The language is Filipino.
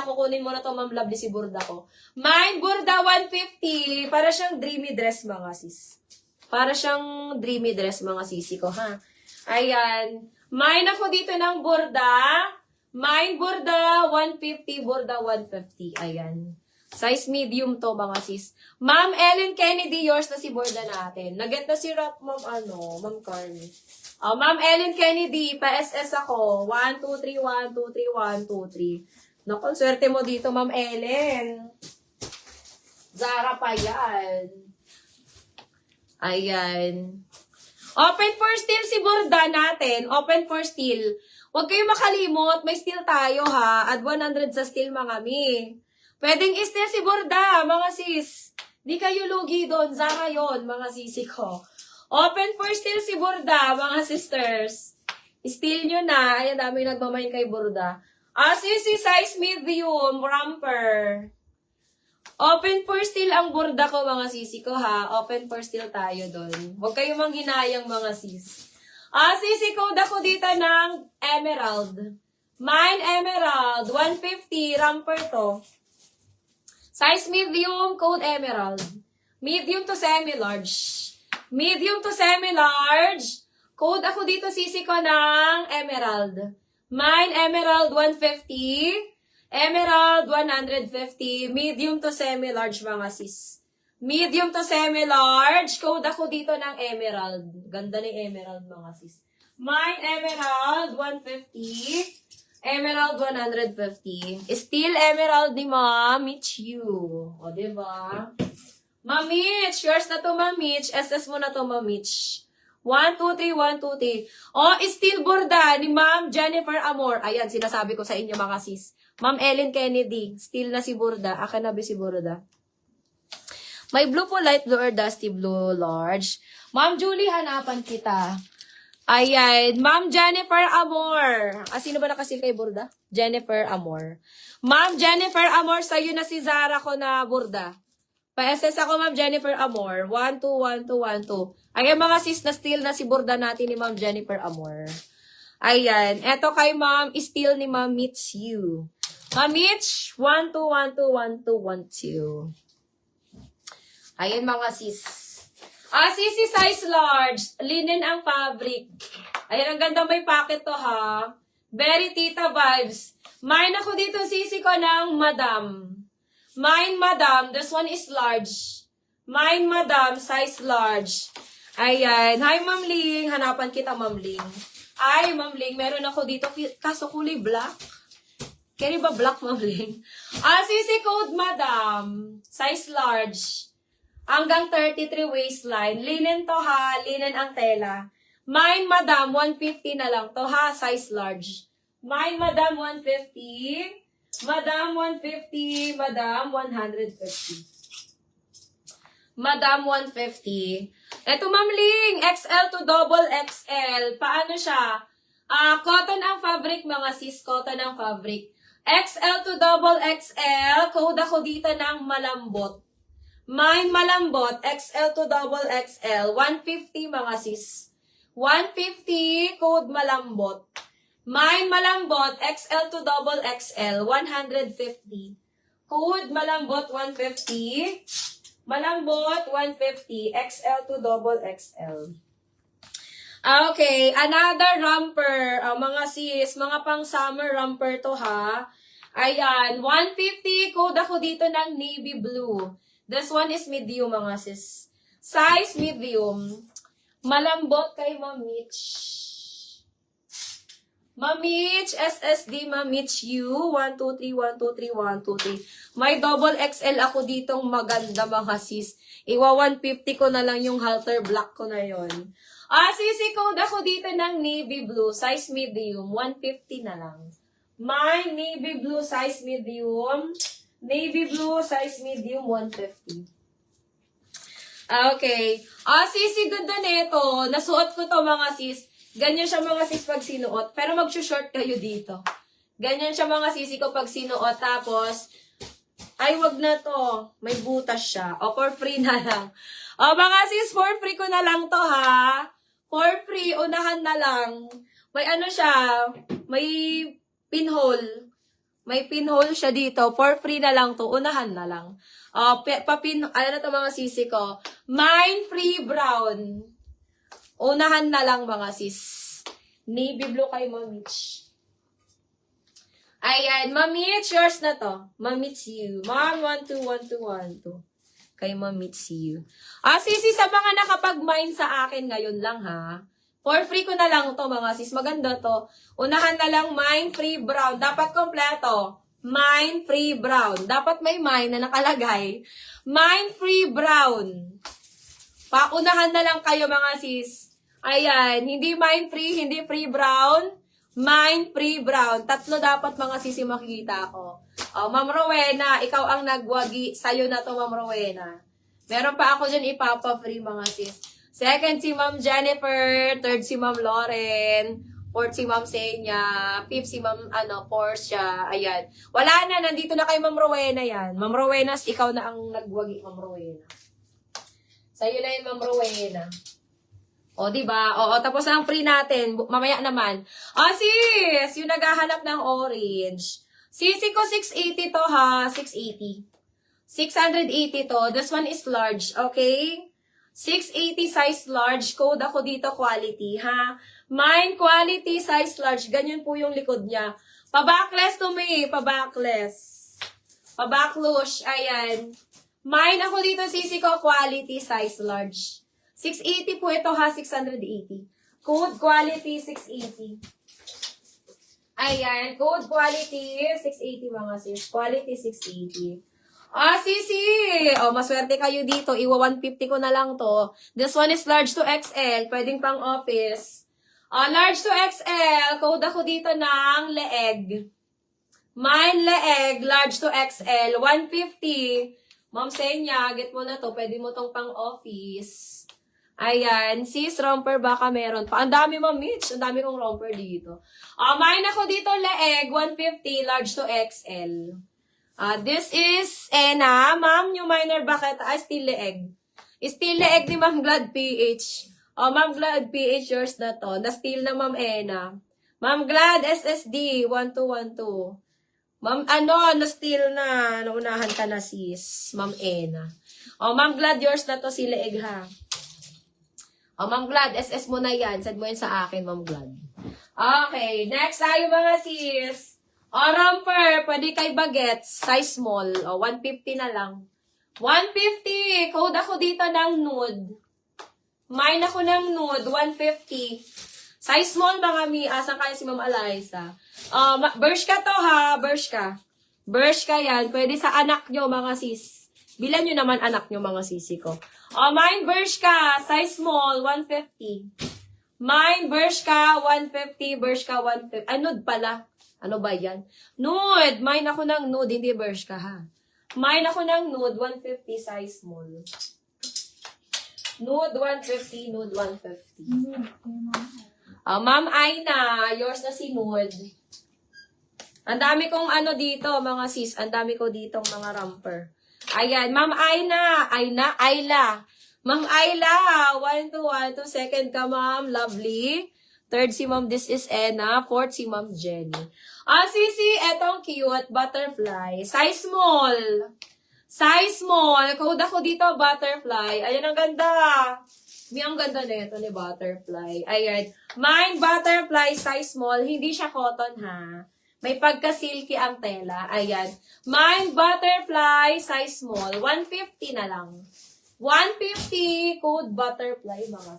na kukunin mo na to, Ma'am Lovely, si burda ko. Mine, burda, 150. Para siyang dreamy dress, mga sis. Para siyang dreamy dress, mga sisi ko, ha? Ayan. Mine ako dito ng burda. Mine, burda, 150. Burda, 150. Ayan. Size medium to, mga sis. Ma'am Ellen Kennedy, yours na si burda natin. Nag-get na si Rap, Ma'am Carly. Ma'am Ellen Kennedy, pa-SS ako. 1, 2, 3, 1, 2, 3, 1, 2, 3. Naku, swerte mo dito, Ma'am Ellen. Zara pa yan. Ayan. Open for steal si burda natin. Open for steal. Huwag kayong makalimot. May steal tayo, ha. Add 100 sa steal, mga mi. Pwedeng i-steal si burda, mga sis. Di kayo lugi doon. Zara yon, mga sisi ko. Open for steal si burda, mga sisters. Steal nyo na. Ayan, dami nagmamain kay burda. Sisi, size medium, romper. Open for steal ang burda ko, mga sisi ko, ha. Open for steal tayo doon. Huwag kayong manghinayang, mga sis. Sisi, code ako dito ng emerald. Mine, emerald. 150, romper to. Size medium, code emerald. Medium to semi-large. Medium to semi-large. Code ako dito, sisi ko ng emerald. Mine, emerald, 150. Emerald, 150. Medium to semi-large, mga sis. Medium to semi-large. Code ako dito ng emerald. Ganda ni emerald, mga sis. Mine, emerald, 150. Emerald, 150. Still emerald ni Ma'am Mitch you. O, diba? Ma'am Mitch, yours na to, Ma'am Mitch. SS mo na to, Ma'am Mitch. 1, 2, 3, 1, 2, 3. Still burda ni Ma'am Jennifer Amor. Ayan, sinasabi ko sa inyo, mga sis. Ma'am Ellen Kennedy, still na si burda. Akin na ba si burda? May blue po, light blue or dusty blue, large. Ma'am Julie, hanapan kita. Ayan, Ma'am Jennifer Amor. Sino ba nakasil kay burda? Jennifer Amor. Ma'am Jennifer Amor, sa'yo na si Zara ko na burda. Pa-SS ako, Ma'am Jennifer Amor. 1, 2, 1, 2, 1, 2. Ayan, mga sis, na steal na si burda natin ni Ma'am Jennifer Amor. Ayan, eto kay Ma'am, steal ni Ma'am Mitch you. Ma'am Mitch, 1, 2, 1, 2, 1, 2, 1, 2. Ayan, mga sis. Sisi, size large. Linen ang fabric. Ayan, ang ganda, may pocket to, ha. Very tita vibes. Mine ako dito, sisi ko ng madam. Mine, madam. This one is large. Mine, madam. Size large. Ayan. Hi, Ma'am Ling. Hanapan kita, Ma'am Ling. Ay, Ma'am Ling. Meron ako dito. Kaso kulay black. Kaya ba black, Ma'am Ling? Sisi code, madam. Size large. Hanggang 33 waistline. Linen to, ha. Linen ang tela. Mine, madam, 150 na lang to, ha. Size large. Mine, madam, 150. Madam, 150. Madam, 150. Madam, 150. Eto, Ma'am Ling. XL to double XL. Paano siya? Cotton ang fabric, mga sis. Cotton ang fabric. XL to double XL. Code ako dito ng malambot. Mine malambot, XL to double XL, 150, mga sis. 150, code malambot. Mine malambot, XL to double XL, 150. Code malambot, 150. Malambot, 150, XL to double XL. Okay, another romper. Mga sis, mga pang summer romper to, ha. Ayan, 150, code ako dito ng navy blue. This one is medium, mga sis. Size medium. Malambot kay Ma'am Mitch. Ma'am Mitch, SSD, Ma'am Mitch you. 1, 2, 3, 1, 2, 3, 1, 2, 3. May double XL ako ditong maganda, mga sis. Iwa 150 ko na lang yung halter black ko na yon. Sisi code ako dito ng navy blue. Size medium. 150 na lang. My navy blue size medium. Navy blue, size medium, 150. Okay. Sisi, ganda nito. Nasuot ko to, mga sis. Ganyan siya, mga sis, pag sinuot. Pero mag-short kayo dito. Ganyan siya, mga sisi ko, pag sinuot. Tapos, ay, wag na to. May butas siya. O, for free na lang. O, mga sis, for free ko na lang to, ha. For free, unahan na lang. May ano siya, may pinhole. May pinhole siya dito. For free na lang to. Unahan na lang. Ano na to mga sisi ko? Mine free brown. Unahan na lang mga sis. Navy blue kay Ma'am Mitch. Ayan, Ma'am Mitch, yours na to. Ma'am Mitch you. Ma'am, 121212. Kay Ma'am Mitch you. Sisi, sa mga nakapag-mine sa akin ngayon lang ha. For free ko na lang to mga sis. Maganda to. Unahan na lang mine free brown. Dapat kompleto. Mine free brown. Dapat may mine na nakalagay. Mine free brown. Paunahan na lang kayo mga sis. Ayan. Hindi mine free, hindi free brown. Mine free brown. Tatlo dapat mga sisi makikita ko. Ma'am Rowena, ikaw ang nagwagi. Sa'yo na to, Ma'am Rowena. Meron pa ako dyan ipapa-free mga sis. Second si Ma'am Jennifer. Third si Ma'am Lauren. Fourth si Ma'am Senya. Fifth si Ma'am Portia. Ayan. Wala na. Nandito na kay Ma'am Rowena yan. Ma'am Rowena, ikaw na ang nagwagi, Ma'am Rowena. Sa'yo na yun, Ma'am Rowena. O, diba? O, tapos ang free natin. Mamaya naman. Sis! Yung naghahanap ng orange. Sisi ko 680 to ha. 680. 680 to. This one is large. Okay? 680 size large. Code ako dito quality ha. Mine quality size large. Ganyan po yung likod niya. Pa-backless to me. Pa-backless. Pa-backlush. Ayan. Mine ako dito sisi ko quality size large. 680 po ito ha, 680. Code quality 680. Ayan, code quality 680 mga sis. Quality 680. Sisi! Maswerte kayo dito. Iwa 150 ko na lang to. This one is large to XL. Pwedeng pang office. Large to XL. Code ako dito ng leeg. Mine leeg, large to XL. 150. Ma'am Senya, get mo na to. Pwede mo tong pang office. Ayan, sis, romper baka meron pa. Ang dami, Ma'am Mitch. Ang dami kong romper dito. Mine ako dito, leeg, 150, large to XL. This is Ena. Ma'am, yung minor bucket, still leeg. Still leeg ni Ma'am Glad PH. Ma'am Glad PH, yours na to. Na-steal na Ma'am Ena. Ma'am Glad SSD, 1212. Ma'am, na-steal na. Naunahan ka na, sis. Ma'am Ena. Ma'am Glad, yours na to, si leeg ha. Ma'am Glad, SS mo na yan. Send mo yan sa akin, Ma'am Glad. Okay, next tayo mga sis. Romper, pwede kay bagets, size small. 150 na lang. 150, code ako dito ng nude. Mine ako ng nude, 150. Size small mga mi, asan kaya si Ma'am Eliza? Bershka to ha, Bershka. Bershka yan, pwede sa anak nyo mga sis. Bilan nyo naman anak nyo mga sisi ko. Mine Bershka, size small, 150. Mine Bershka, 150, Bershka, 150. Nude pala. Ano ba yan? Nude. Mine ako ng nude, hindi Bershka ha. Mine ako ng nude, 150, size small. Nude, 150, nude, 150. Ma'am Aina, yours na si nude. Ang dami kong dito, mga sis. Ang dami ko ditong mga romper. Ayan, Ma'am Ayla. Ma'am Ayla, 1 to 1 to second ka, Ma'am. Lovely. Third si Ma'am, this is Ena. Fourth si Ma'am Jenny. Sisi, etong cute, butterfly. Size small. Size small. Code ako dito, butterfly. Ayan, ang ganda. Ang ganda nito ni butterfly. Ayan. Mine, butterfly, size small. Hindi siya cotton, ha. May pagka-silky ang tela. Ayan. Mine, butterfly, size small. 150 na lang. 150, code butterfly, mga